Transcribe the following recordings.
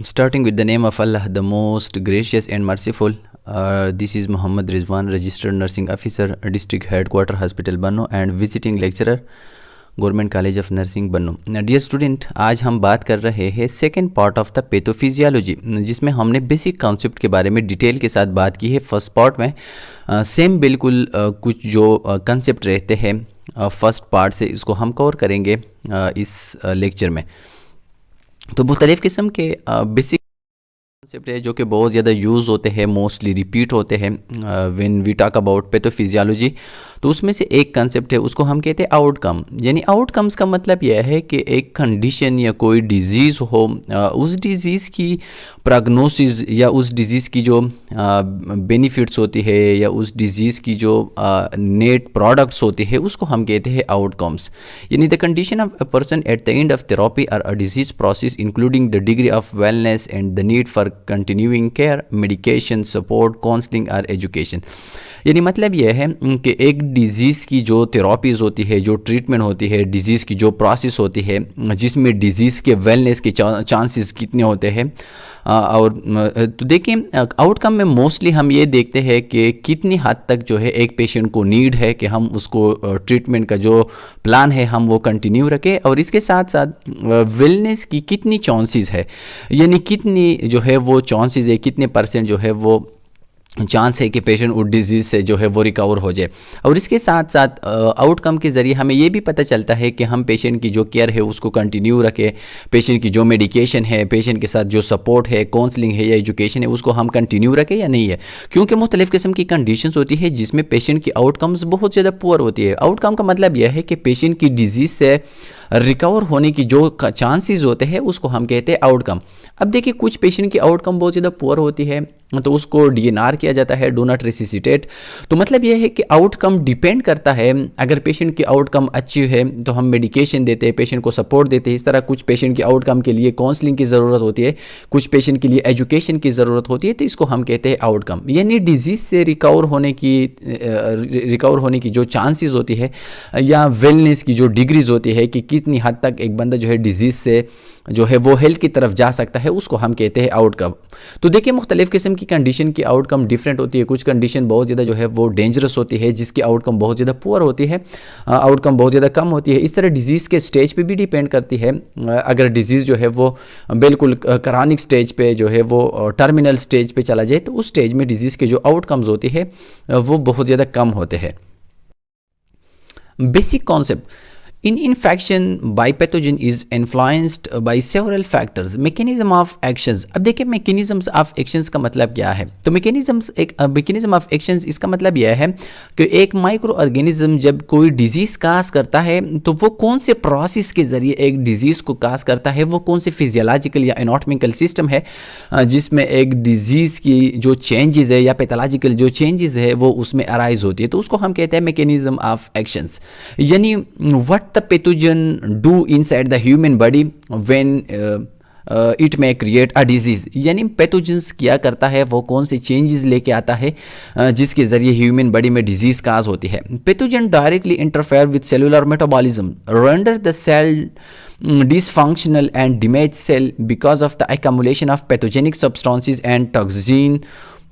Starting with the name of Allah, the most gracious and merciful. This is Muhammad Rizwan, registered nursing officer, district headquarter hospital Banno and visiting lecturer, government college of nursing Bannu. Dear student, आज हम बात कर रहे हैं second part of the pathophysiology, जिसमें हमने basic concept के बारे में डिटेल के साथ बात की है। फर्स्ट पार्ट में सेम बिल्कुल कुछ जो कंसेप्ट रहते हैं फर्स्ट पार्ट से इसको हम कवर करेंगे इस लेक्चर में। तो मुख्तलिफ़ किस्म के बेसिक कॉन्सेप्ट है जो कि बहुत ज़्यादा यूज़ होते हैं, मोस्टली रिपीट होते हैं when we talk about pathophysiology. तो उसमें से एक कंसेप्ट है, उसको हम कहते हैं आउटकम। यानी आउटकम्स का मतलब यह है कि एक कंडीशन या कोई डिज़ीज़ हो, उस डिज़ीज़ की प्रोग्नोसिस या उस डिज़ीज़ की जो बेनिफिट्स होती है या उस डिज़ीज़ की जो नेट प्रोडक्ट्स होती है, उसको हम कहते हैं आउटकम्स। यानी the condition of a person at the end of therapy और a disease process including the degree of wellness and the need for continuing care, medication, support, counselling और एजुकेशन। यानी मतलब यह है कि एक डिज़ीज़ की जो थेरेपीज़ होती है, जो ट्रीटमेंट होती है, डिज़ीज़ की जो प्रोसेस होती है, जिसमें डिज़ीज़ के वेलनेस के चांसेस कितने होते हैं। और तो देखिए आउटकम में मोस्टली हम ये देखते हैं कि कितनी हद तक जो है एक पेशेंट को नीड है कि हम उसको ट्रीटमेंट का जो प्लान है हम वो कंटिन्यू रखें, और इसके साथ साथ वेलनेस की कितनी चांसेस है, यानी कितनी जो है वो चांसेस है, कितने परसेंट जो है वो चांस है कि पेशेंट उस डिजीज़ से जो है वो रिकवर हो जाए। और इसके साथ साथ आउटकम के ज़रिए हमें ये भी पता चलता है कि हम पेशेंट की जो केयर है उसको कंटिन्यू रखें, पेशेंट की जो मेडिकेशन है, पेशेंट के साथ जो सपोर्ट है, काउंसलिंग है या एजुकेशन है, उसको हम कंटिन्यू रखें या नहीं है। क्योंकि मुख्तलिफ़ किस्म की कंडीशंस होती है जिसमें पेशेंट की आउटकम्स बहुत ज़्यादा पुअर होती है। आउटकम का मतलब यह है कि पेशेंट की डिजीज़ से रिकवर होने की जो चांसेस होते हैं उसको हम कहते हैं आउटकम। अब देखिए कुछ पेशेंट की आउटकम बहुत ज़्यादा पुअर होती है तो उसको डीएनआर किया जाता है, डू नॉट रिसिसिटेट। तो मतलब यह है कि आउटकम डिपेंड करता है। अगर पेशेंट की आउटकम अच्छी है तो हम मेडिकेशन देते हैं, पेशेंट को सपोर्ट देते हैं। इस तरह कुछ पेशेंट की आउटकम के लिए काउंसलिंग की ज़रूरत होती है, कुछ पेशेंट के लिए एजुकेशन की ज़रूरत होती है, तो इसको हम कहते हैं आउटकम। यानी डिजीज़ से रिकवर होने की जो चांसेस होती है या वेलनेस की जो डिग्रीज होती है कि कितनी हद तक एक बंदा जो है डिजीज़ से जो है वो हेल्थ की तरफ जा सकता है, उसको हम कहते हैं आउटकम। तो देखिए मुख्तलिफ़ किस्म की कंडीशन की आउटकम डिफरेंट होती है। कुछ कंडीशन बहुत ज़्यादा जो है वो डेंजरस होती है जिसकी आउटकम बहुत ज़्यादा पुअर होती है, आउटकम बहुत ज़्यादा कम होती है। इस तरह डिजीज़ के स्टेज पे भी डिपेंड करती है। अगर डिजीज़ जो है वो बिल्कुल क्रॉनिक स्टेज पे जो है वो टर्मिनल स्टेज पे चला जाए तो उस स्टेज में डिजीज़ के जो आउटकम्स होती है वो बहुत ज़्यादा कम होते हैं। Basic concept in infection by pathogen is influenced by several factors. mechanism of actions, अब देखिए mechanisms of actions का मतलब क्या है। तो mechanism of actions इसका मतलब यह है कि एक माइक्रो ऑर्गेनिज्म जब कोई डिजीज़ काज करता है तो वो कौन से प्रोसेस के ज़रिए एक डिजीज़ को काज करता है, वो कौन से फिजियोलॉजिकल या एनाटॉमिकल सिस्टम है जिसमें एक डिजीज़ की जो चेंजेस है या पैथोलॉजिकल जो चेंजेस है वो उसमें अराइज होती है, तो उसको हम कहते हैं mechanism of actions। यानी what the pathogen do inside the human body when it में क्रिएट अ डिजीज़। यानी पैथोजेंस क्या करता है, वो कौन से चेंजेस लेके आता है जिसके ज़रिए ह्यूमन बॉडी में डिजीज़ काज होती है। Pathogen directly interfere with cellular metabolism, render the cell dysfunctional and damage cell because of the accumulation of pathogenic substances and toxin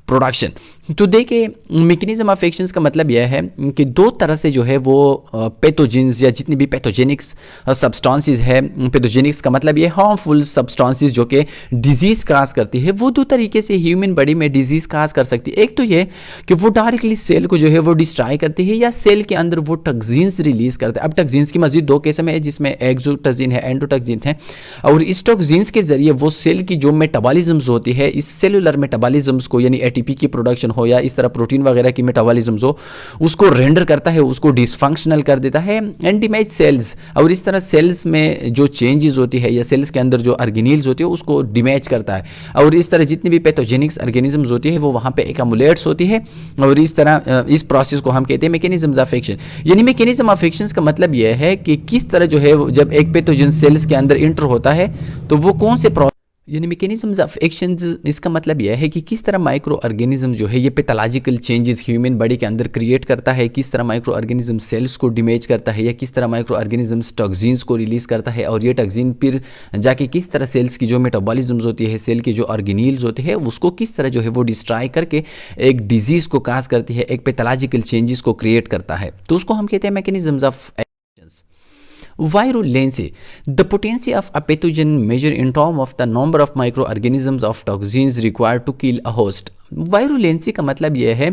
production. तो देखिए मैकेनिज्म ऑफ एक्शंस का मतलब यह है कि दो तरह से जो है वो पैथोजेंस या जितनी भी पैथोजेनिक्स सब्सटेंसेस है, पैथोजेनिक्स का मतलब ये हार्मफुल सब्सटेंसेस जो कि डिजीज़ काज करती है, वो दो तरीके से ह्यूमन बॉडी में डिजीज़ काज कर सकती है। एक तो ये कि वो डायरेक्टली सेल को जो है वो डिस्ट्रॉय करती है या सेल के अंदर वो टॉक्सिन्स रिलीज़ करते हैं। अब टॉक्सिन्स की मजीद दो किस्म है जिसमें एक्सोटॉक्सिन है, एंडोटॉक्सिन है, और इस टॉक्सिन्स के जरिए वो सेल की जो मेटाबॉलिज्म्स होती है, इस सेलुलर मेटाबॉलिज्म्स को यानी एटीपी की प्रोडक्शन हो या इस तरह प्रोटीन वगैरह की मेटाबॉलिज्म्स हो, उसको रेंडर करता है, उसको डिसफंक्शनल कर देता है एंड डैमेज सेल्स। और इस तरह सेल्स में जो चेंजेस होती है या सेल्स के अंदर जो ऑर्गेनील्स होती है उसको डैमेज करता है। और इस तरह जितनी भी पैथोजेनिक्स ऑर्गेनिजम्स होती है वो वहाँ पे एक्यूमुलेट्स होती है, और इस तरह इस प्रोसेस को हम कहते हैं मैकेनिज्म्स ऑफ एक्शन। यानी मैकेनिज्म ऑफ एक्शन का मतलब यह है कि किस तरह जो है जब एक पैथोजन सेल्स के अंदर इंटर होता है तो वो कौन से यानी मैकेनिज्म्स ऑफ एक्शंस, इसका मतलब यह है कि किस तरह माइक्रो ऑर्गेनिज्म जो है ये पैथोलॉजिकल चेंजेस ह्यूमन बॉडी के अंदर क्रिएट करता है, किस तरह माइक्रो ऑर्गेनिज्म सेल्स को डैमेज करता है, या किस तरह माइक्रो ऑर्गेनिज्म्स टॉक्सिन्स को रिलीज़ करता है, और ये टॉक्सिन फिर जाके किस तरह सेल्स की जो मेटाबॉलिज्म्स होती है, सेल के जो ऑर्गेनील्स होते हैं उसको किस तरह जो है वो डिस्ट्रॉय करके एक डिजीज़ को काज करती है, एक पैथोलॉजिकल चेंजेस को क्रिएट करता है, तो उसको हम कहते हैं mechanisms of actions. Virulency, the potency of a pathogen measured in terms of the number of microorganisms of toxins required to kill a host. वायरुलेंसी का मतलब यह है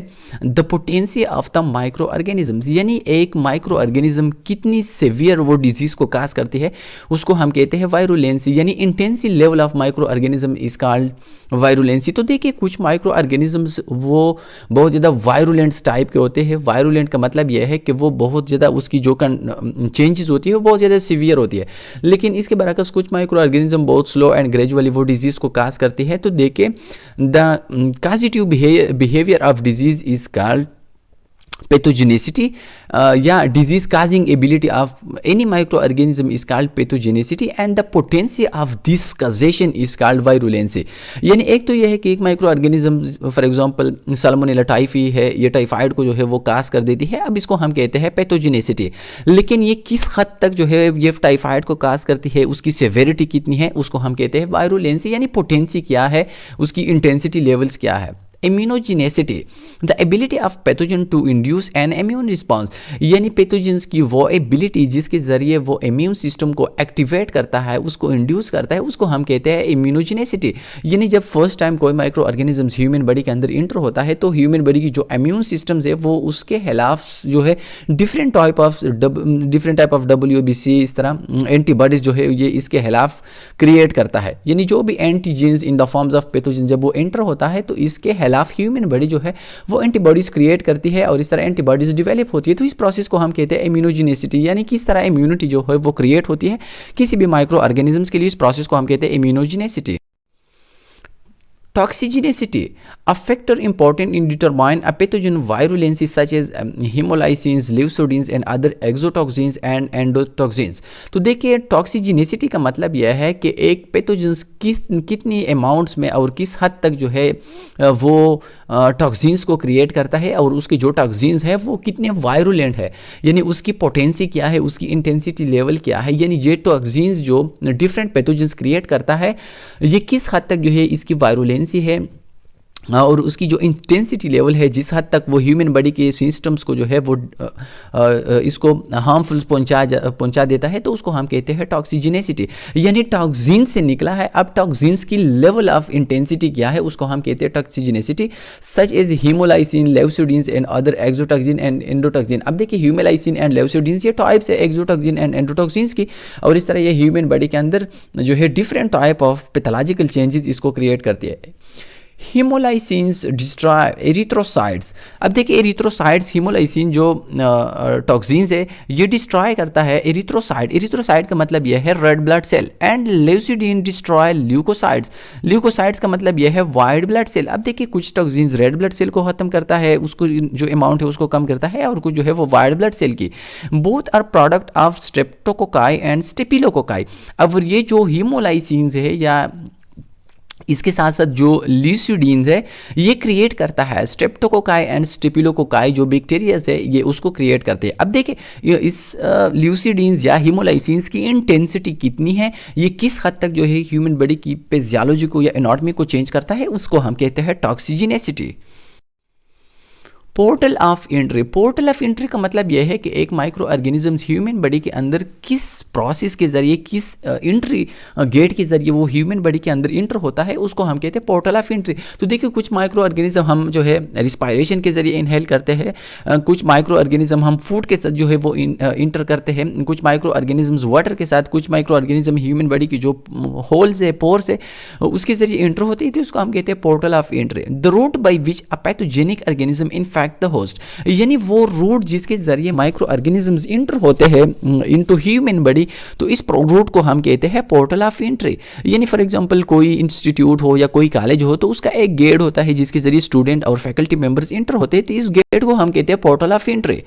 the potency of the micro organisms, यानी एक माइक्रो ऑर्गेनिज्म कितनी saviour वो disease को काज करती है उसको हम कहते हैं वायरुलेंसी, यानी intensity level of microorganism is called virulency. तो देखिए कुछ माइक्रो ऑर्गेनिजम्स वो बहुत ज़्यादा वायरुलेंट्स टाइप के होते हैं। वायरुलेंट का मतलब यह है कि वो बहुत ज़्यादा उसकी जो चेंजेस होती है वो बहुत ज़्यादा सीवियर होती है, लेकिन इसके बरअक्स कुछ माइक्रो ऑर्गेनिज्म बहुत स्लो एंड ग्रेजुअली वो डिजीज़ को काज करती है। तो देखिए the behavior of disease is called pathogenicity, या disease causing ability of any microorganism is called pathogenicity, and the potency of this causation is called virulency। यानी एक तो यह है कि एक micro organism for example salmonella typhi है, ये टाइफाइड को जो है वो काज कर देती है, अब इसको हम कहते हैं पैथोजेनिसिटी। लेकिन ये किस हद तक जो है ये टाइफाइड को काज करती है, उसकी सेवेरिटी कितनी है, उसको हम कहते हैं वायरुलेंसी, यानी पोटेंसी क्या है, उसकी इंटेंसिटी लेवल्स क्या है। Immunogenicity, the ability of pathogen to induce an immune response, यानी पैथोजेंस की वो एबिलिटी जिसके जरिए वो इम्यून सिस्टम को एक्टिवेट करता है, उसको इंड्यूस करता है, उसको हम कहते हैं इम्यूनोजेनेसिटी। यानी जब फर्स्ट टाइम कोई माइक्रो ऑर्गेनिजम्स ह्यूमन बॉडी के अंदर इंटर होता है तो ह्यूमन बॉडी की जो इम्यून सिस्टम्स है वो उसके खिलाफ जो है डिफरेंट टाइप ऑफ WBC, इस तरह एंटीबॉडीज जो है ये इसके खिलाफ क्रिएट करता है। यानी जो भी antigens in the forms of pathogen जब वो एंटर होता है तो इसके खिलाफ ह्यूमन बॉडी जो है वो एंटीबॉडीज क्रिएट करती है और इस तरह एंटीबॉडीज डेवलप होती है। तो इस प्रोसेस को हम कहते हैं इम्यूनोजेनेसिटी, यानी किस तरह इम्यूनिटी जो है वो क्रिएट होती है किसी भी माइक्रो ऑर्गेनिजम्स के लिए, इस प्रोसेस को हम कहते हैं immunogenicity. Toxicity, a factor important in determine a pathogen virulency such as hemolysis, leucodins and other exotoxins and endotoxins। तो देखिए टॉक्सिजिनेसिटी का मतलब यह है कि एक पैथोजेंस कितनी अमाउंट्स में और किस हद तक जो है वो टॉक्सिन्स को क्रिएट करता है और उसके जो टॉक्सिन्स है वो कितने वायरुलेंट है, यानी उसकी पोटेंसी क्या है, उसकी इंटेंसिटी लेवल क्या है, यानी ये टॉक्सिन्स जो डिफरेंट पैथोजेंस क्रिएट करता है ये किस हद तक जो है इसकी वायरुलेंसी है और उसकी जो इंटेंसिटी लेवल है, जिस हद तक वो ह्यूमन बॉडी के सिस्टम्स को जो है वो इसको हार्मफुल पहुंचा देता है, तो उसको हम कहते हैं टॉक्सिजिनेसिटी। यानी टॉक्सिन से निकला है, अब टॉक्सिन्स की लेवल ऑफ इंटेंसिटी क्या है उसको हम कहते हैं toxigenicity, such as haemolysin, leucocidins and other exotoxin and endotoxin. अब देखिए हीमोलाइसिन एंड लेवसोडिन्स ये टाइप्स है एक्सोटॉक्सिन एंड एंडोटॉक्सिन्स की, और इस तरह ये ह्यूमन बॉडी के अंदर जो है different type of pathological changes इसको क्रिएट करती है। हीमोलाइसिन्स डिस्ट्रॉय एरिथ्रोसाइट्स। अब देखिए एरिथ्रोसाइट्स, हीमोलाइसिन जो टॉक्सिन्स है ये डिस्ट्रॉय करता है एरिथ्रोसाइट। एरिथ्रोसाइट का मतलब यह है red blood cell, and leucocidin destroy leucocytes. Leucocytes का मतलब यह है वाइट ब्लड सेल। अब देखिए कुछ टॉक्सिन्स रेड ब्लड सेल को खत्म करता है, उसको जो अमाउंट है उसको कम करता है, और कुछ जो है वो वाइट ब्लड सेल की। Both are product of streptococci and staphylococci. अब ये जो हीमोलाइसिन्स है या इसके साथ साथ जो ल्यूसिडीन्स है ये क्रिएट करता है स्ट्रेप्टोकोकाई एंड स्टेपिलोकोकाई, जो बैक्टीरियाज है ये उसको क्रिएट करते हैं। अब देखिए इस ल्यूसिडीन्स या हीमोलाइसिन्स की इंटेंसिटी कितनी है, ये किस हद तक जो है ह्यूमन बॉडी की फिजियोलॉजी को या एनाटॉमी को चेंज करता है, उसको हम कहते हैं toxigenicity. Portal of entry. Portal of entry का मतलब यह है कि एक माइक्रो ऑर्गेनिजम्स ह्यूमन बॉडी के अंदर किस प्रोसेस के जरिए, किस एंट्री गेट के जरिए वो ह्यूमन बॉडी के अंदर इंटर होता है, उसको हम कहते हैं पोर्टल ऑफ एंट्री। तो देखिए कुछ माइक्रो ऑर्गेनिज्म हम जो है रिस्पायरेशन के जरिए इनहेल करते हैं, कुछ माइक्रो ऑर्गेनिज्म हम फूड के साथ जो है वो इंटर करते हैं, कुछ माइक्रो ऑर्गेनिजम्स वाटर के साथ, कुछ माइक्रो ऑर्गेनिज्म ह्यूमन बॉडी की जो होल्स है, पोर्स है, उसके जरिए इंटर होती है, तो उसको हम कहते हैं portal of entry. The route by which a pathogenic organism in fact infect the host, यानी वो रूट जिसके जरिए माइक्रो ऑर्गेनिजम्स इंटर होते हैं इनटू ह्यूमन बॉडी, तो इस रूट को हम कहते हैं पोर्टल ऑफ एंट्री। यानी फॉर एग्जांपल कोई इंस्टीट्यूट हो या कोई कॉलेज हो तो उसका एक गेट होता है जिसके जरिए स्टूडेंट और फैकल्टी मेंबर्स इंटर होते हैं, तो इस गेट को हम कहते हैं portal of entry.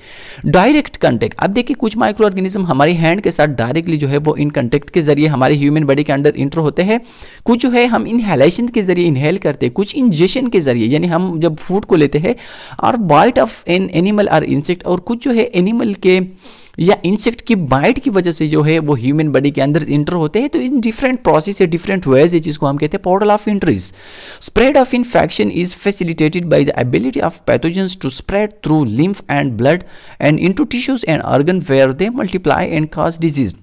Direct contact, अब देखिए कुछ माइक्रो ऑर्गेनिज्म हमारी हैंड के साथ डायरेक्टली जो है वो इन कांटेक्ट के जरिए हमारे ह्यूमन बॉडी के अंदर इंटर होते हैं, कुछ जो है हम इनहेलेशन के जरिए इनहेल करते हैं, कुछ इंजेक्शन के जरिए यानी हम जब फूड को लेते हैं, और बाइट ऑफ एन एनिमल और इंसेक्ट, और कुछ जो है एनिमल के या इंसेक्ट की बाइट की वजह से जो है वो ह्यूमन बॉडी के अंदर इंटर होते हैं। तो इन डिफरेंट प्रोसेस है, डिफरेंट वेज है जिसको हम कहते हैं portal of entries. Spread of infection is facilitated by the ability of pathogens to spread through lymph and blood and into tissues and organ where they multiply and cause disease.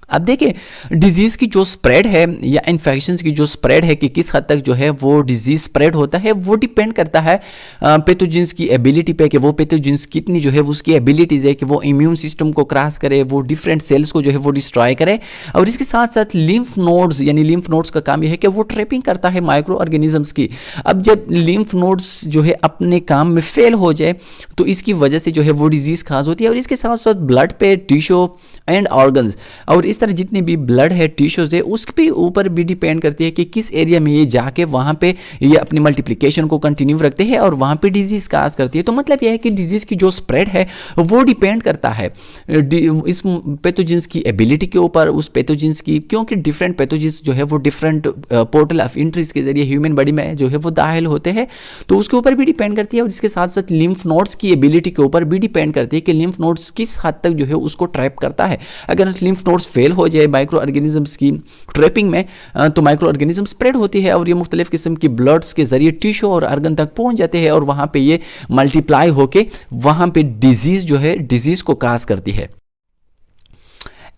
अब देखिए disease की जो spread है या infections की जो spread है कि किस हद तक जो है वो डिजीज़ स्प्रेड होता है, वो डिपेंड करता है पैथोजेंस की एबिलिटी पे, कि वो पैथोजेंस कितनी जो है उसकी एबिलिटीज़ है कि वो इम्यून सिस्टम को क्रॉस करे, वो डिफरेंट सेल्स को जो है वो डिस्ट्रॉय करे। और इसके साथ साथ लिम्फ नोड्स, यानी लिम्फ नोड्स का काम यह है कि वो ट्रैपिंग करता है माइक्रो ऑर्गेनिजम्स की। अब जब लिम्फ नोड्स जो है अपने काम में फेल हो जाए तो इसकी वजह से जो है वो डिजीज़ खास होती है। और इसके साथ साथ ब्लड पे, टिश्यू एंड ऑर्गन्स, और इस तरह जितने भी ब्लड है, टिश्यूज है, उसके ऊपर भी डिपेंड करती है कि किस एरिया में ये जाके वहाँ पे ये अपनी मल्टीप्लिकेशन को कंटिन्यू रखते हैं और वहाँ पे डिजीज़ काज करती है। तो मतलब यह है कि डिजीज़ की जो स्प्रेड है वो डिपेंड करता है इस पैथोजेंस की एबिलिटी के ऊपर, उस पैथोजेंस की, क्योंकि डिफरेंट पैथोजेंस जो है वो डिफरेंट पोर्टल ऑफ एंट्रीज के जरिए ह्यूमन बॉडी में जो है वो दाखिल होते हैं, तो उसके ऊपर भी डिपेंड करती है। और इसके साथ साथ लिम्फ नोड्स की एबिलिटी के ऊपर भी डिपेंड करती है कि लिम्फ नोड्स किस हद तक जो है उसको ट्रैप करता है। अगर लिम्फ नोड्स फेल हो जाए माइक्रो ऑर्गेनिजम्स की ट्रैपिंग में, तो माइक्रो ऑर्गेनिज्म स्प्रेड होती है और ये मुख्तलिफ किस्म की ब्लड्स के जरिए टिश्यू और ऑर्गन तक पहुंच जाते हैं और वहां पे ये मल्टीप्लाई होके वहां पे डिजीज जो है डिजीज को काज करती है।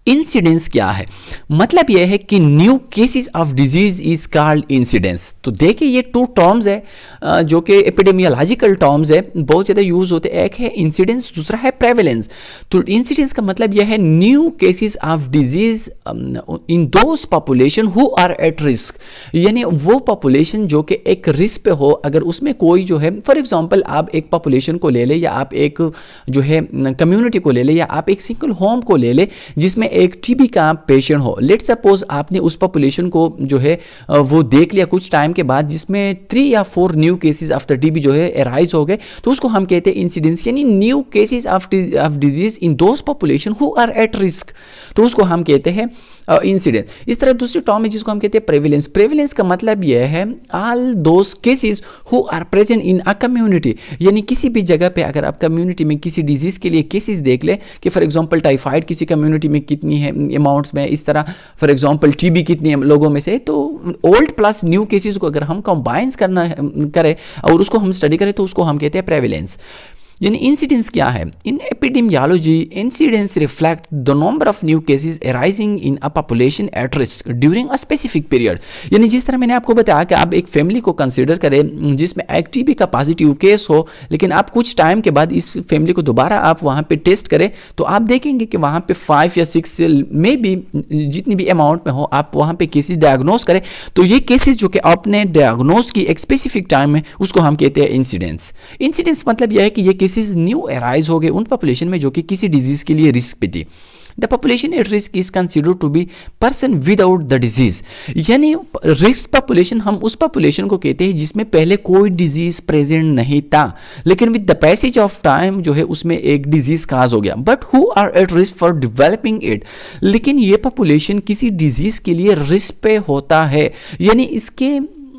इंसिडेंस क्या है? मतलब यह है कि new cases of disease is called incidence. तो देखिए ये टू टर्म्स है जो कि एपिडेमियोलॉजिकल टर्म्स है, बहुत ज़्यादा यूज होते हैं। एक है इंसिडेंस, दूसरा है प्रेवेलेंस। तो इंसिडेंस का मतलब यह है new cases of disease in those population who are at risk, यानी वो पॉपुलेशन जो कि एक रिस्क पे हो। अगर उसमें कोई जो है, फॉर एग्जांपल आप एक पॉपुलेशन को ले ले, या आप एक जो है कम्युनिटी को ले ले, या आप एक सिंगल होम को ले ले जिसमें एक टीबी का पेशेंट हो। लेट सपोज आपने उस पॉपुलेशन को जो है वो देख लिया कुछ टाइम के बाद, जिसमें 3 या 4 new cases of the TB जो है अराइज हो गए, तो उसको हम कहते हैं इंसिडेंस, यानी new cases of disease in those population who are at risk, तो उसको हम कहते हैं इंसिडेंस। इस तरह दूसरी टर्म है जिसको हम कहते हैं प्रेविलेंस। प्रेविलेंस का मतलब यह है all those cases who are present in a community, यानी किसी भी जगह पे अगर आप कम्युनिटी में किसी डिजीज के लिए केसेस देख ले कि फॉर एग्जांपल टाइफाइड किसी कम्युनिटी में कितनी है अमाउंट्स में, इस तरह फॉर एग्जांपल टीबी कितनी है लोगों में से, तो ओल्ड प्लस न्यू केसेस को अगर हम कंबाइंस करें और उसको हम स्टडी करें तो उसको हम कहते हैं प्रेविलेंस। यानी इंसिडेंस क्या है? In epidemiology incidence reflect the number of new cases arising in a population at risk during a specific period. यानी जिस तरह मैंने आपको बताया कि आप एक फैमिली को कंसीडर करें जिसमें एक टीबी का पॉजिटिव केस हो, लेकिन आप कुछ टाइम के बाद इस फैमिली को दोबारा आप वहाँ पे टेस्ट करें तो आप देखेंगे कि वहाँ पे 5 या 6 में भी जितनी भी अमाउंट में हो आप वहाँ पे केसेस डायग्नोज करें, तो ये केसेस जो कि आपने डायग्नोज की एक स्पेसिफिक टाइम में, उसको हम कहते हैं इंसिडेंस। इंसिडेंस मतलब यह है कि ये केसेस न्यू अराइज हो गए उन पॉपुलेशन में जो कि किसी डिजीज के लिए रिस्क पे थी। The population at risk is considered to be person without the disease, यानी रिस्क पॉपुलेशन हम उस पॉपुलेशन को कहते हैं जिसमें पहले कोई डिजीज प्रेजेंट नहीं था, लेकिन with the passage of time जो है उसमें एक डिजीज काज हो गया, but who are at risk for developing it. लेकिन ये पॉपुलेशन किसी डिजीज के लिए रिस्क पे होता है, यानी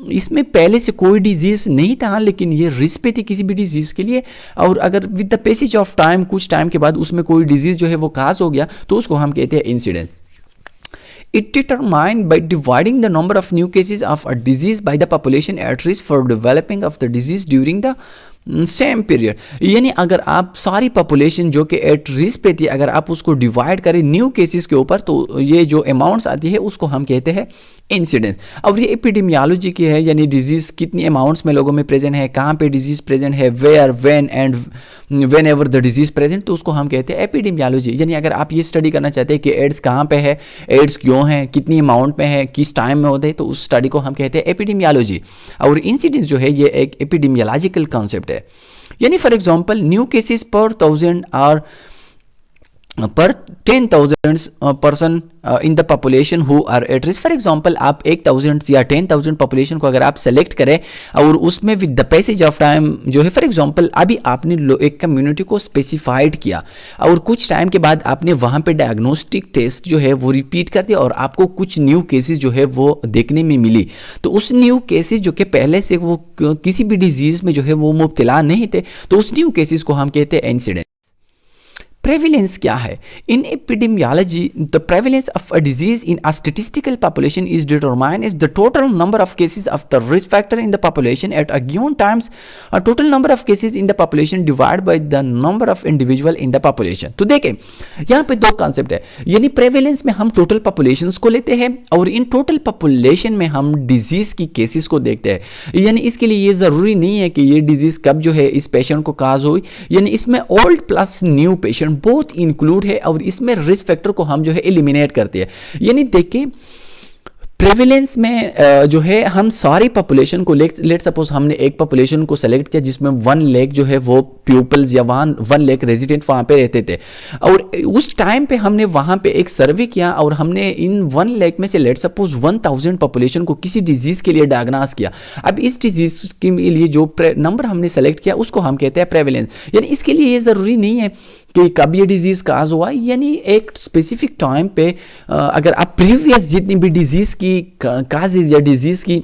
इसमें पहले से कोई डिजीज नहीं था लेकिन ये रिस्क पे थी किसी भी डिजीज के लिए, और अगर with the passage of time कुछ टाइम के बाद उसमें कोई डिजीज जो है वो काज हो गया तो उसको हम कहते हैं incident. It determined by dividing the number of new cases of a disease by the population at risk for developing of the disease during the same period. यानी अगर आप सारी पॉपुलेशन जो कि एट रिस्क पे थी अगर आप उसको डिवाइड करें न्यू केसेस के ऊपर, तो ये जो अमाउंट्स आती है उसको हम कहते हैं इंसिडेंस। अब ये एपिडेमियोलॉजी की है, यानी डिजीज़ कितनी अमाउंट्स में लोगों में प्रेजेंट है, कहाँ पे डिजीज़ प्रेजेंट है, where, when and whenever the disease present, तो उसको हम कहते हैं एपिडेमियोलॉजी। यानी अगर आप ये स्टडी करना चाहते हैं कि एड्स कहाँ पे है, एड्स क्यों है, कितनी अमाउंट में है, किस टाइम में होते हैं, तो उस स्टडी को हम कहते हैं एपिडेमियोलॉजी। और इंसिडेंस जो है ये एक एपिडेमियोलॉजिकल कॉन्सेप्ट है। यानी फॉर एग्जांपल न्यू केसेस पर 1000 और per 10,000 person in the population who are at risk. For example आप 1000 या 10,000 पॉपुलेशन को अगर आप सेलेक्ट करें और उसमें with the passage of time जो है, फॉर एग्जांपल अभी आपने एक कम्युनिटी को स्पेसिफाइड किया और कुछ टाइम के बाद आपने वहाँ पे डायग्नोस्टिक टेस्ट जो है वो रिपीट कर दिया और आपको कुछ न्यू केसेस जो है वो देखने में मिली, तो उस न्यू केसेस जो कि पहले से वो किसी भी डिजीज़ में जो है वो मुब्तला नहीं थे, तो उस न्यू केसेस को हम कहते हैं इंसिडेंस। प्रेविलेंस क्या है? In epidemiology the prevalence of a disease in a statistical population is determined as the total number of cases of the risk factor in the population at a given times a total number of cases in the population divide by the number of individual in the population. तो देखें यहाँ पे दो concept है, यानी प्रेविलेंस में हम total populations को लेते हैं और इन टोटल पॉपुलेशन में हम डिजीज की केसेस को देखते हैं। यानी इसके लिए ये ज़रूरी नहीं है कि ये डिजीज कब जो है इस पेशेंट को काज हुई, यानी इसमें old plus new patient both include है और इसमें रिस्क फैक्टर को हम जो है एलिमिनेट करते हैं। यानी देखिए प्रेविलेंस में जो है हम सारी पॉपुलेशन को लेट सपोज हमने एक पॉपुलेशन को सेलेक्ट किया जिसमें 1 लाख जो है वो पीपल्स या 1 लाख रेजिडेंट वहाँ पे रहते थे और उस टाइम पे हमने वहाँ पे एक सर्वे किया और हमने इन 1 लाख में से लेट सपोज 1000 पॉपुलेशन को किसी डिजीज़ के लिए डायग्नोस किया। अब इस डिजीज़ के लिए जो नंबर हमने सेलेक्ट किया उसको हम कहते हैं प्रेविलेंस। यानी इसके लिए ये ज़रूरी नहीं है कि कब ये डिजीज़ काज हुआ, यानी एक स्पेसिफिक टाइम पे अगर आप प्रीवियस जितनी भी डिजीज़ की काजेज या डिजीज़ की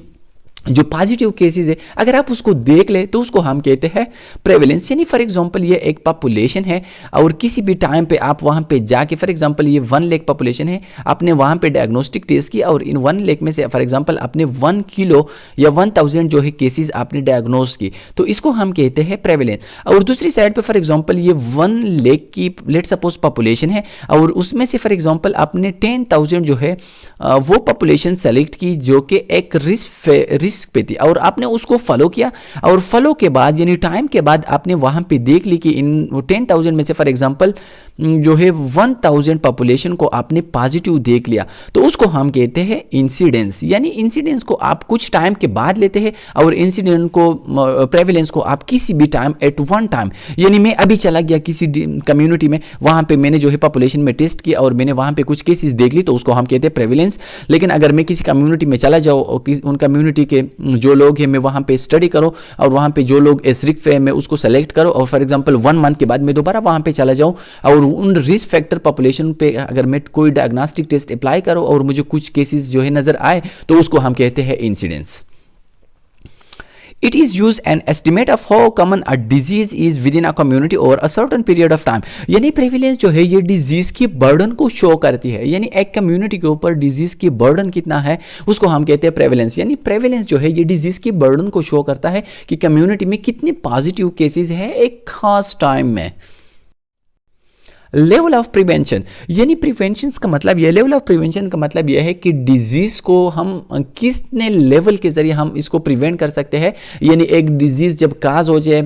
जो पॉजिटिव केसेस है अगर आप उसको देख ले तो उसको हम कहते हैं प्रेवलेंस। यानी फॉर एग्जांपल ये एक पॉपुलेशन है और किसी भी टाइम पे आप वहाँ पे जाके फॉर एग्जांपल ये 1 लाख पॉपुलेशन है, आपने वहाँ पे डायग्नोस्टिक टेस्ट किया और इन 1 लाख में से फॉर एग्जांपल आपने 1 किलो या 1000 जो है केसेस आपने डायग्नोस की, तो इसको हम कहते हैं प्रेवलेंस। और दूसरी साइड पर फॉर एग्जाम्पल ये 1 लाख की लेट सपोज पॉपुलेशन है और उसमें से फॉर एग्जाम्पल आपने 10,000 जो है वो पॉपुलेशन सेलेक्ट की जो कि एक रिस्क पे थी और आपने उसको फॉलो किया और फॉलो के बाद यानी टाइम के बाद आपने वहां पे देख ली कि इन 10,000 में से फॉर एग्जांपल जो है 1000 पॉपुलेशन को आपने पॉजिटिव देख लिया, तो उसको हम कहते हैं इंसिडेंस। यानी इंसिडेंस को आप कुछ टाइम के बाद लेते हैं और इंसिडेंट को प्रेवलेंस को आप किसी भी टाइम एट वन टाइम, यानी मैं अभी चला गया किसी कम्युनिटी में, वहां पे मैंने जो है पॉपुलेशन में टेस्ट किया और मैंने वहां पे कुछ केसेस देख ली, तो उसको हम कहते हैं प्रेवलेंस। लेकिन अगर मैं किसी कम्युनिटी में चला जाऊँ और उन कम्युनिटी के जो लोग हैं मैं वहाँ पे स्टडी करो और वहाँ पे जो लोग रिस्क है मैं उसको सेलेक्ट करो और फॉर एग्जांपल 1 मंथ के बाद मैं दोबारा वहाँ पे चला जाऊँ और उन रिस्क फैक्टर पॉपुलेशन पे अगर मैं कोई डायग्नोस्टिक टेस्ट अप्लाई करो और मुझे कुछ केसेस जो है नज़र आए, तो उसको हम कहते हैं incidence. It is used an estimate of how common a disease is within a community over a certain period of time। यानी प्रेविलेंस जो है ये डिजीज की बर्डन को शो करती है, यानी एक कम्युनिटी के ऊपर डिजीज की बर्डन कितना है उसको हम कहते हैं प्रेविलेंस। यानी प्रेविलेंस जो है ये डिजीज की बर्डन को शो करता है कि कम्युनिटी में कितने पॉजिटिव केसेस है एक खास टाइम में। लेवल ऑफ प्रिवेंशन, यानी प्रिवेंशन का मतलब यह, लेवल ऑफ प्रिवेंशन का मतलब यह है कि डिजीज़ को हम कितने लेवल के ज़रिए हम इसको प्रिवेंट कर सकते हैं। यानी एक डिजीज़ जब काज हो जाए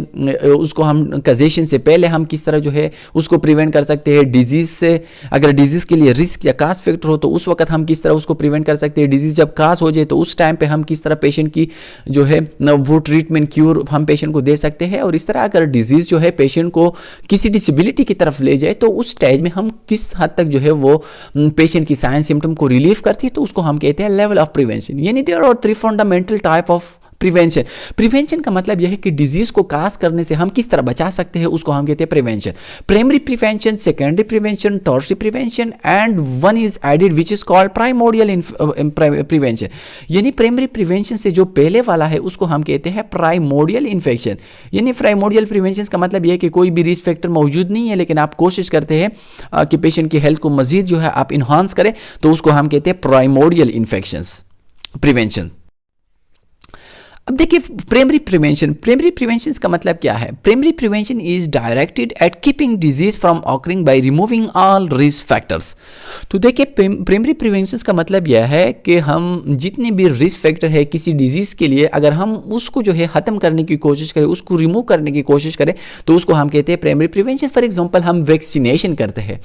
उसको हम कजेशन से पहले हम किस तरह जो है उसको प्रिवेंट कर सकते हैं। डिजीज़ से अगर डिजीज़ के लिए रिस्क या काज फैक्टर हो तो उस वक्त हम किस तरह उसको प्रिवेंट कर सकते हैं। डिजीज़ जब काज हो जाए तो उस टाइम पर हम किस तरह पेशेंट की जो है वो ट्रीटमेंट क्यूर हम पेशेंट को दे सकते हैं। और इस तरह अगर डिजीज़ जो है पेशेंट को किसी डिसेबिलिटी की तरफ ले जाए तो उस स्टेज में हम किस हद तक जो है वो पेशेंट की साइन सिम्टम को रिलीव करती है, तो उसको हम कहते हैं लेवल ऑफ प्रिवेंशन। यानी there are 3 fundamental type of prevention. Prevention का मतलब यह है कि डिजीज को काज करने से हम किस तरह बचा सकते हैं, उसको हम कहते हैं prevention. Primary prevention, secondary prevention, tertiary prevention and one is added which is called primordial prevention. यानी प्राइमरी प्रिवेंशन से जो पहले वाला है उसको हम कहते हैं प्राइमोडियल इन्फेक्शन। यानी प्राइमोडियल प्रिवेंशन का मतलब यह है कि कोई भी रिस्क फैक्टर मौजूद नहीं है लेकिन आप कोशिश करते हैं कि पेशेंट की हेल्थ को मजीद जो है आप इन्हांस करें, तो उसको हम कहते हैं प्राइमोडियल इन्फेक्शंस प्रिवेंशन। अब देखिए प्राइमरी प्रिवेंशन का मतलब क्या है। Primary prevention is directed eight keeping disease from occurring by removing all risk factors. तो देखिए प्राइमरी प्रिवेंशन का मतलब यह है कि हम जितने भी रिस्क फैक्टर है किसी डिजीज के लिए अगर हम उसको जो है ख़त्म करने की कोशिश करें, उसको रिमूव करने की कोशिश करें, तो उसको हम कहते हैं प्राइमरी प्रिवेंशन। फॉर एग्जाम्पल हम वैक्सीनेशन करते हैं,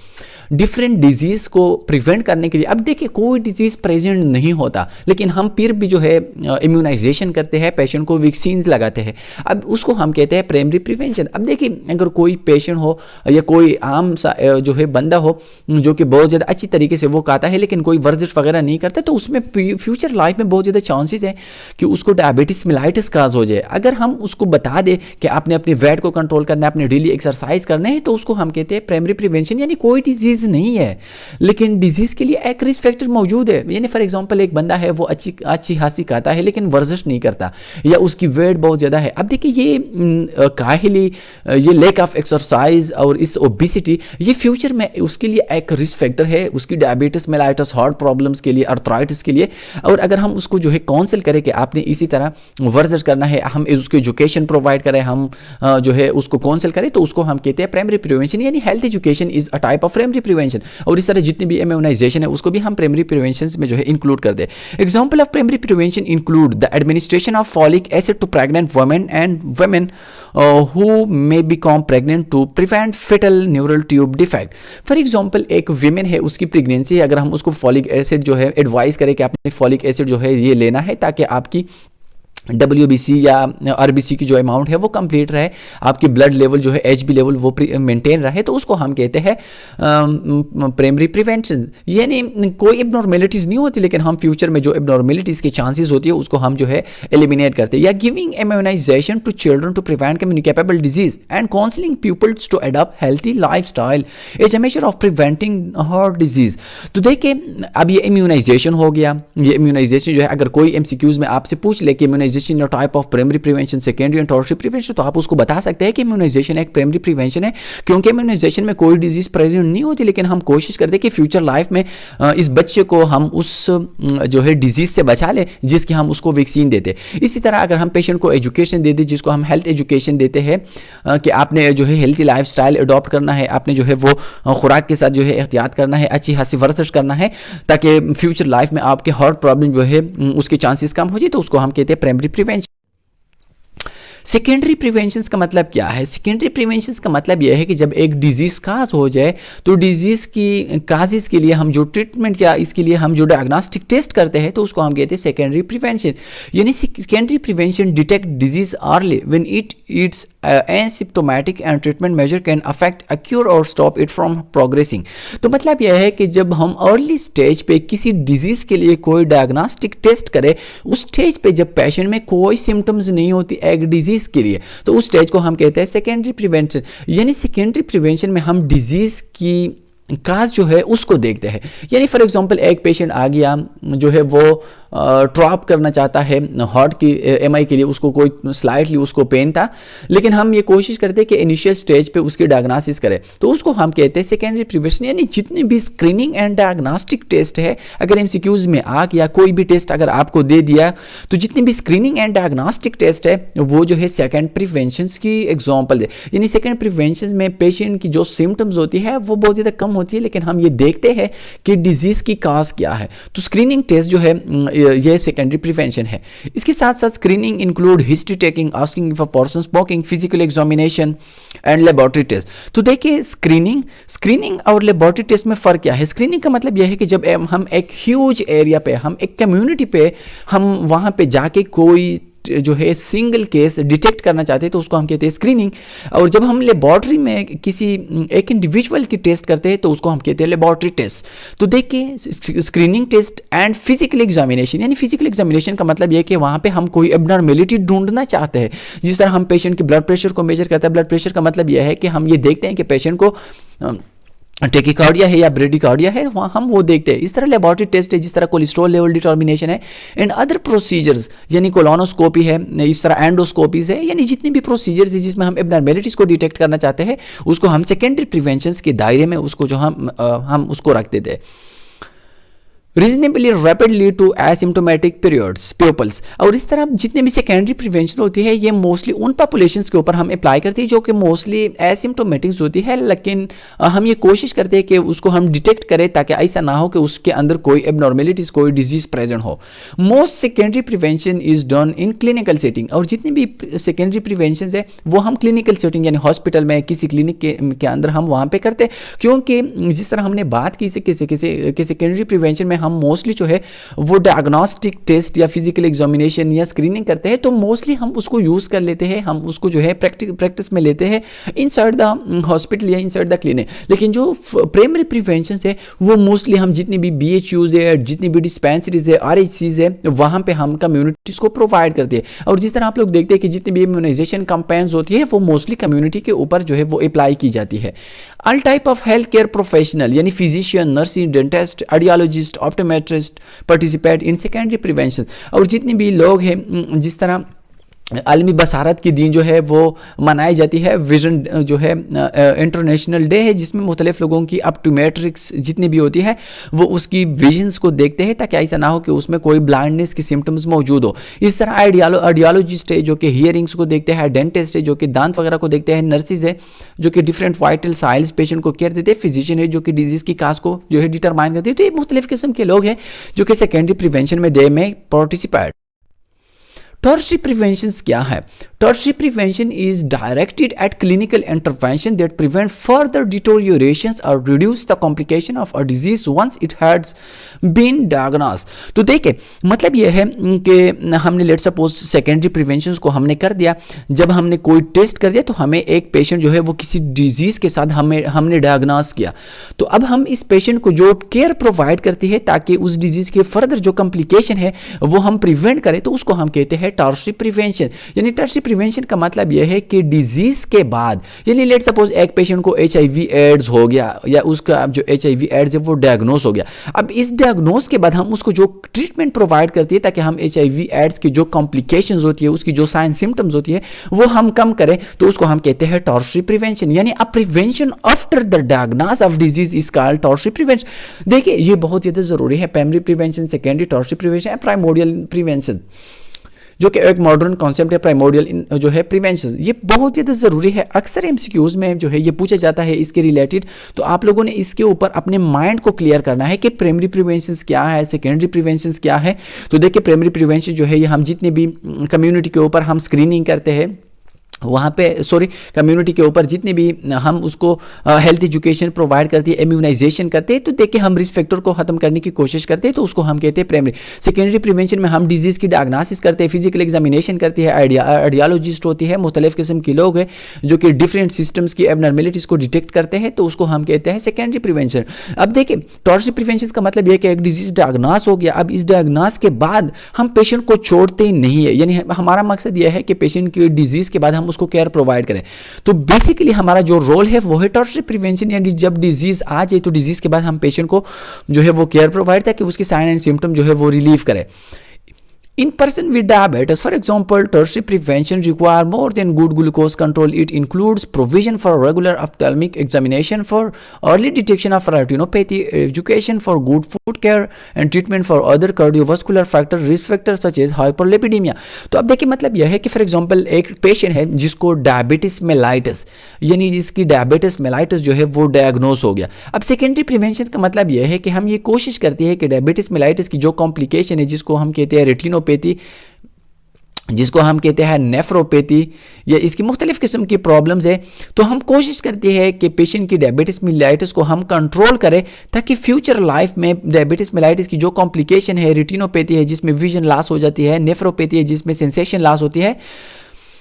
डिफरेंट डिजीज़ को प्रिवेंट करने के लिए। अब देखिए कोई डिजीज़ प्रेजेंट नहीं होता लेकिन हम फिर भी जो है इम्यूनाइजेशन करते हैं, पेशेंट को वैक्सीन्स लगाते हैं, अब उसको हम कहते हैं प्राइमरी प्रिवेंशन। अब देखिए अगर कोई पेशेंट हो या कोई आम सा जो है बंदा हो जो कि बहुत ज़्यादा अच्छी तरीके से वो खाता है लेकिन कोई वर्जिश वगैरह नहीं करता, तो उसमें फ्यूचर लाइफ में बहुत ज़्यादा चांसेस है कि उसको डायबिटीज़ मेलाइटिस काज हो जाए। अगर हम उसको बता दें कि आपने अपने वेट को कंट्रोल करना है, अपने डेली एक्सरसाइज करना है, तो उसको हम कहते हैं प्राइमरी प्रिवेंशन। यानी कोई डिजीज़ नहीं है लेकिन डिजीज़ के लिए एक रिस्क फैक्टर मौजूद है। यानी फॉर एग्जांपल एक बंदा है वो अच्छी खासी खाता है लेकिन वर्जिश नहीं करता या उसकी वेट बहुत ज़्यादा है। अब देखिए ये काहिली, ये लैक ऑफ एक्सरसाइज और इस ओबिसिटी ये फ्यूचर में उसके लिए एक रिस्क फैक्टर है, उसकी डायबिटीज़ मेलाइटिस, हार्ट प्रॉब्लम्स के लिए, अर्थराइटिस के लिए। और अगर हम उसको जो है काउंसिल करें कि आपने इसी तरह वर्जिश करना है, हम उसको एजुकेशन प्रोवाइड करें, हम जो है उसको काउंसिल करें, तो उसको हम कहते हैं प्राइमरी प्रिवेंशन। यानी health education is a type of primary prevention. और इस तरह जितनी भी इम्यूनाइजेशन है उसको भी हम प्राइमरी प्रिवेंशन में जो है इंक्लूड कर दे। Example of primary prevention include the administration of folic acid to pregnant women and women who may become pregnant to prevent fetal neural tube defect। For example एक वीमेन है, उसकी pregnancy है, अगर हम उसको फॉलिक एसिड जो है advice करें कि आपने फॉलिक एसिड जो है ये लेना है ताकि आपकी WBC या RBC की जो अमाउंट है वो कंप्लीट रहे, आपकी ब्लड लेवल जो है HB लेवल वो मेंटेन रहे, तो उसको हम कहते हैं प्राइमरी प्रिवेंशन। यानी कोई एबनॉर्मेलिटीज़ नहीं होती लेकिन हम फ्यूचर में जो एबनॉर्मेलिटीज़ के चांसेस होती है उसको हम जो है एलिमिनेट करते हैं। या giving immunization to children to prevent communicable disease and counselling peoples to adopt healthy lifestyle is a measure of preventing heart disease. तो देखिए अब ये इम्यूनाइजेशन हो गया। ये इम्यूनाइजेशन जो है अगर कोई MCQs में आपसे पूछ ले कि immunization type of primary prevention, secondary and tertiary prevention, तो आप उसको बता सकते हैं कि इम्यूनाइजेशन एक प्राइमरी प्रिवेंशन है, क्योंकि इम्यूनाइजेशन में कोई डिजीज प्रेजेंट नहीं होती लेकिन हम कोशिश करते हैं कि फ्यूचर लाइफ में इस बच्चे को हम उस जो है डिजीज से बचा ले जिसकी हम उसको वैक्सीन देते। इसी तरह अगर हम पेशेंट को एजुकेशन दे दें, जिसको हम हेल्थ एजुकेशन देते हैं कि आपने जो है हेल्थी लाइफ स्टाइल अडॉप्ट करना है, आपने जो है वो खुराक के साथ जो है एहतियात करना है, अच्छी खासी वर्जिश करना है ताकि फ्यूचर लाइफ में आपके हार्ट प्रॉब्लम जो है उसके चांसेस कम हो जाए, तो उसको हम कहते हैं प्राइमरी प्रिवेंशन। सेकेंडरी प्रिवेंशन का मतलब क्या है? सेकेंडरी प्रिवेंशन का मतलब यह है कि जब एक डिजीज़ काज हो जाए तो डिजीज़ की काजेज़ के लिए हम जो ट्रीटमेंट या इसके लिए हम जो डायग्नोस्टिक टेस्ट करते हैं तो उसको हम कहते हैं सेकेंडरी प्रिवेंशन। यानी secondary prevention detect disease early when it's asymptomatic and treatment measure can effect a cure or stop it from progressing. तो मतलब यह है कि जब हम अर्ली स्टेज पे किसी डिजीज़ के लिए कोई डायग्नोस्टिक टेस्ट करें, उस स्टेज पे जब पेशेंट में कोई सिम्टम्स नहीं होती एक डिजीज़ के लिए, तो उस स्टेज को हम कहते हैं सेकेंडरी प्रिवेंशन। यानी सेकेंडरी प्रिवेंशन में हम डिजीज की काज जो है उसको देखते हैं। यानी फॉर एग्जांपल एक पेशेंट आ गया जो है वो ड्रॉप करना चाहता है हार्ट की MI के लिए, उसको कोई स्लाइटली उसको पेन था, लेकिन हम ये कोशिश करते हैं कि इनिशियल स्टेज पे उसकी डायग्नोसिस करें, तो उसको हम कहते हैं सेकेंडरी प्रिवेंशन। यानी जितने भी स्क्रीनिंग एंड डायग्नोस्टिक टेस्ट है, अगर MCQs में आ गया कोई भी टेस्ट अगर आपको दे दिया, तो जितने भी स्क्रीनिंग एंड डायग्नोस्टिक टेस्ट है वो जो है सेकेंड प्रिवेंशन की एग्जाम्पल है। यानी सेकेंड प्रिवेंशन में पेशेंट की जो सिम्टम्स होती है वो बहुत ज़्यादा कम होती है, लेकिन हम ये देखते हैं कि डिजीज़ की काज क्या है, तो स्क्रीनिंग टेस्ट जो है ये सेकेंडरी प्रिवेंशन है। इसके साथ साथ screening include history taking, asking if a person smoking, physical examination and laboratory test. तो देखिए स्क्रीनिंग और लेबोरेटरी टेस्ट में फ़र्क क्या है? स्क्रीनिंग का मतलब यह है कि जब हम एक ह्यूज एरिया पे, हम एक कम्युनिटी पे, हम वहाँ पे जाके कोई जो है सिंगल केस डिटेक्ट करना चाहते हैं तो उसको हम कहते हैं स्क्रीनिंग। और जब हम लेबॉर्ट्री में किसी एक इंडिविजुअल की टेस्ट करते हैं तो उसको हम कहते हैं लेबॉर्ट्री टेस्ट। तो देखिए screening test and physical examination, यानी फिजिकल एग्जामिनेशन का मतलब यह है कि वहाँ पे हम कोई एबनॉर्मेलिटी ढूंढना चाहते हैं। जिस तरह हम पेशेंट के ब्लड प्रेशर को मेजर करते हैं, ब्लड प्रेशर का मतलब यह है कि हम ये देखते हैं कि पेशेंट को टेकिकार्डिया है या ब्रेडिकार्डिया है, वहाँ हम वो देखते हैं। इस तरह लेबोरेटरी टेस्ट है, जिस तरह कोलेस्ट्रॉल लेवल डिटर्मिनेशन है, एंड अदर प्रोसीजर्स यानी कोलोनोस्कोपी है, इस तरह एंडोस्कोपीज है, यानी जितनी भी प्रोसीजर्स है जिसमें हम एबनॉर्मेलिटीज़ को डिटेक्ट करना चाहते हैं उसको हम सेकेंडरी प्रिवेंशन के दायरे में उसको जो हम उसको रख देते हैं। Reasonably rapidly to asymptomatic peoples. और इस तरह जितने भी सेकेंडरी प्रिवेंशन होती है ये मोस्टली उन पॉपुलेशंस के ऊपर हम अप्लाई करते हैं जो कि मोस्टली एसिम्टोमेटिक होती है, लेकिन हम ये कोशिश करते हैं कि उसको हम डिटेक्ट करें ताकि ऐसा ना हो कि उसके अंदर कोई एबनॉर्मेलिटीज, कोई डिजीज प्रेजेंट हो। Most secondary prevention is done in clinical setting. और जितने भी सेकेंडरी प्रिवेंशन है वो हम क्लिनिकल सेटिंग यानी हॉस्पिटल में किसी क्लिनिक के अंदर हम वहाँ पे करते हैं, क्योंकि जिस तरह हमने बात की कि सेकेंडरी प्रिवेंशन में हम मोस्टली जो है वो डायग्नोस्टिक टेस्ट या फिजिकल एग्जामिनेशन या स्क्रीनिंग करते हैं, तो मोस्टली हम उसको यूज़ कर लेते हैं, हम उसको जो है प्रैक्टिस में लेते हैं इनसाइड द हॉस्पिटल या इनसाइड द क्लिनिक। लेकिन जो प्राइमरी प्रिवेंशन है वो मोस्टली हम जितनी भी BHUs है, जितनी भी डिस्पेंसरीज है, RHCs है, वहाँ पे हम कम्युनिटीज़ को प्रोवाइड करते हैं। और जिस तरह आप लोग देखते हैं कि जितनी भी इम्यूनाइजेशन कैंपेन्स होती है वो मोस्टली कम्युनिटी के ऊपर जो है वो अप्लाई की जाती है। All type of health care professional यानी physician, nursing, dentist, audiologist, optometrist participate in secondary prevention. और जितने भी लोग हैं, जिस तरह आलमी बसारत की दिन जो है वो मनाई जाती है, विजन जो है इंटरनेशनल डे है, जिसमें मुख्तलिफ लोगों की ऑप्टोमेट्रिक्स जितनी भी होती है वो उसकी विजन्स को देखते हैं ताकि ऐसा ना हो कि उसमें कोई ब्लाइंडनेस की सिम्टम्स मौजूद हो। इस तरह ऑडियोलॉजिस्ट है जो कि हियरिंग्स को देखते हैं, डेंटिस्ट है जो कि दांत वगैरह को देखते हैं, नर्सिस है जो कि डिफरेंट वाइटल साइल्स पेशेंट को केयर देते हैं, फिजिशियन है जो कि डिजीज़ की काज को जो है डिटरमाइन करते हैं। तो ये मुख्तलिफ किस्म के लोग हैं जो कि सेकेंडरी प्रिवेंशन में दे में पार्टिसिपेट। टर्शियरी प्रिवेंशन क्या है? Tertiary prevention is directed at clinical intervention that prevent further deteriorations or reduce the complication of a disease once it has been diagnosed. तो देखिए मतलब यह है कि हमने लेट सपोज सेकेंडरी प्रिवेंशन को हमने कर दिया, जब हमने कोई टेस्ट कर दिया तो हमें एक पेशेंट जो है वो किसी डिजीज के साथ हमने डायग्नोस किया, तो अब हम इस पेशेंट को जो केयर प्रोवाइड करती है ताकि उस डिजीज के फर्दर जो कॉम्प्लिकेशन है वो हम प्रिवेंट करें, तो उसको हम कहते हैं टर्शियरी प्रिवेंशन। यानी टर्शियरी प्रिवेंशन का मतलब यह है कि डिजीज के बाद, यानी लेट सपोज एक पेशेंट को HIV एड्स हो गया या उसका जो HIV एड्स है वो डायग्नोस हो गया, अब इस डायग्नोस के बाद हम उसको जो ट्रीटमेंट प्रोवाइड करती है ताकि हम HIV एड्स की जो कॉम्प्लिकेशंस होती है, उसकी जो साइन सिम्टम्स होती है वो हम कम करें, तो उसको हम कहते हैं टर्शियरी प्रिवेंशन। यानी a prevention after the diagnosis of disease is called tertiary prevention. देखिए ये बहुत ज़्यादा जरूरी है, primary prevention, secondary, tertiary prevention, primordial prevention, जो कि एक मॉडर्न कॉन्सेप्ट है प्राइमोडियल जो है प्रिवेंशन, ये बहुत ज़्यादा ज़रूरी है। अक्सर MCQs में जो है ये पूछा जाता है इसके रिलेटेड, तो आप लोगों ने इसके ऊपर अपने माइंड को क्लियर करना है कि प्राइमरी प्रिवेंशन क्या है, सेकेंडरी प्रिवेंशन क्या है। तो देखिए प्राइमरी प्रिवेंशन जो है ये हम जितने भी कम्युनिटी के ऊपर हम स्क्रीनिंग करते हैं वहाँ पे कम्युनिटी के ऊपर जितने भी हम उसको हेल्थ एजुकेशन प्रोवाइड करती है, इम्यूनाइजेशन करते हैं, तो देखिए हम रिस्क फैक्टर को ख़त्म करने की कोशिश करते हैं, तो उसको हम कहते हैं प्राइमरी। सेकेंडरी प्रिवेंशन में हम डिजीज़ की डायग्नोसिस करते हैं, फिजिकल एग्जामिनेशन करती है, आइडियोलॉजिस्ट होती है, मुख्तलिफ किस्म के लोग हैं जो कि डिफरेंट सिस्टम्स की एबनॉर्मेलिटीज़ को डिटेक्ट करते हैं, तो उसको हम कहते हैं सेकेंडरी प्रिवेंशन। अब देखिए टर्शियरी प्रिवेंशन का मतलब यह कि एक डिजीज़ डायग्नोस हो गया, अब इस डायग्नोस के बाद हम पेशेंट को छोड़ते नहीं है, यानी हमारा मकसद यह है कि पेशेंट की डिजीज़ के बाद हम उसको केयर प्रोवाइड करें। तो बेसिकली हमारा जो रोल है वो है टर्शियरी प्रिवेंशन, यानी जब डिजीज आ जाए तो डिजीज के बाद हम पेशेंट को जो है वो केयर प्रोवाइड ताकि उसकी साइन एंड सिम्टम जो है वो रिलीव करे। In person with diabetes, for example, tertiary prevention require more than good glucose control. It includes provision for regular ophthalmic examination, for early detection of retinopathy, education for good food care, and treatment for other cardiovascular risk factors such as hyperlipidemia. तो अब देखिए मतलब यह है कि for example एक patient है जिसको डायबिटीज मेलाइटिस यानी जिसकी डायबिटीज मेलाइटिस जो है वो डायग्नोस हो गया। अब सेकेंडरी प्रिवेंशन का मतलब यह है कि हम ये कोशिश करते हैं कि डायबिटीज मेलाइटिस की जो कॉम्प्लिकेशन है जिसको हम कहते हैं रेटिनो जिसको हम कहते हैं नेफ्रोपैथी या इसकी मुख्तलिफ किस्म की प्रॉब्लम्स है, तो हम कोशिश करते हैं कि पेशेंट की डायबिटीज मेलाइटिस को हम कंट्रोल करें ताकि फ्यूचर लाइफ में डायबिटीज मेलाइटिस की जो कॉम्प्लिकेशन है, रेटिनोपैथी है जिसमें विजन लॉस हो जाती है, नेफ्रोपैथी है जिसमें सेंसेशन लॉस होती है,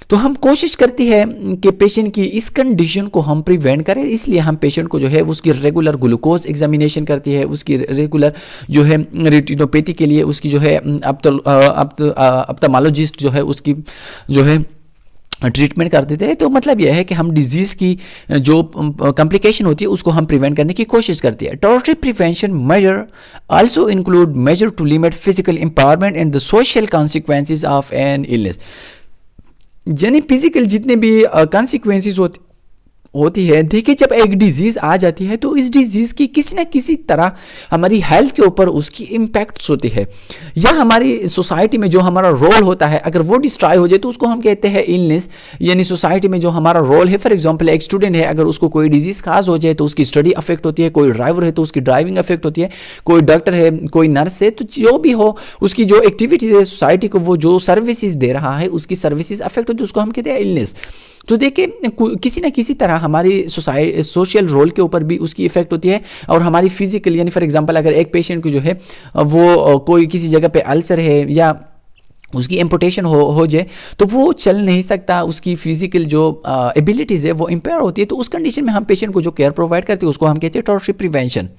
तो हम कोशिश करती है कि पेशेंट की इस कंडीशन को हम प्रिवेंट करें। इसलिए हम पेशेंट को जो है उसकी रेगुलर ग्लूकोज एग्जामिनेशन करती है, उसकी रेगुलर जो है रेटिनोपैथी के लिए उसकी जो है ऑप्थेल्मोलॉजिस्ट जो है उसकी जो है ट्रीटमेंट कर देते हैं। तो मतलब यह है कि हम डिजीज़ की जो कॉम्प्लिकेशन होती है उसको हम प्रिवेंट करने की कोशिश करती है। Tertiary prevention measure also include measure to limit physical empowerment and the social consequences of an illness, यानी फिजिकल जितने भी कॉन्सिक्वेंसेज होती है। देखिए, जब एक डिजीज़ आ जाती है तो इस डिजीज़ की किसी ना किसी तरह हमारी हेल्थ के ऊपर उसकी इम्पैक्ट्स होती है, या हमारी सोसाइटी में जो हमारा रोल होता है अगर वो डिस्ट्रॉय हो जाए तो उसको हम कहते हैं इलनेस। यानी सोसाइटी में जो हमारा रोल है, फॉर एग्जांपल एक स्टूडेंट है, अगर उसको कोई डिजीज़ खास हो जाए तो उसकी स्टडी अफेक्ट होती है, कोई ड्राइवर है तो उसकी ड्राइविंग अफेक्ट होती है, कोई डॉक्टर है, कोई नर्स है, तो जो भी हो उसकी जो एक्टिविटीज़ है सोसाइटी को, वो जो सर्विसेज दे रहा है उसकी सर्विसेज अफेक्ट होती है, उसको हम कहते हैं इलनेस। तो देखिए, किसी ना किसी तरह हमारी सोशल रोल के ऊपर भी उसकी इफेक्ट होती है, और हमारी फिजिकल, यानी फॉर एग्जांपल अगर एक पेशेंट को जो है वो कोई किसी जगह पे अल्सर है या उसकी एम्पुटेशन हो जाए तो वो चल नहीं सकता, उसकी फिजिकल जो एबिलिटीज़ है वो इम्पेयर होती है, तो उस कंडीशन में हम पेशेंट को जो केयर प्रोवाइड करते हैं उसको हम कहते हैं टर्शियरी प्रिवेंशन।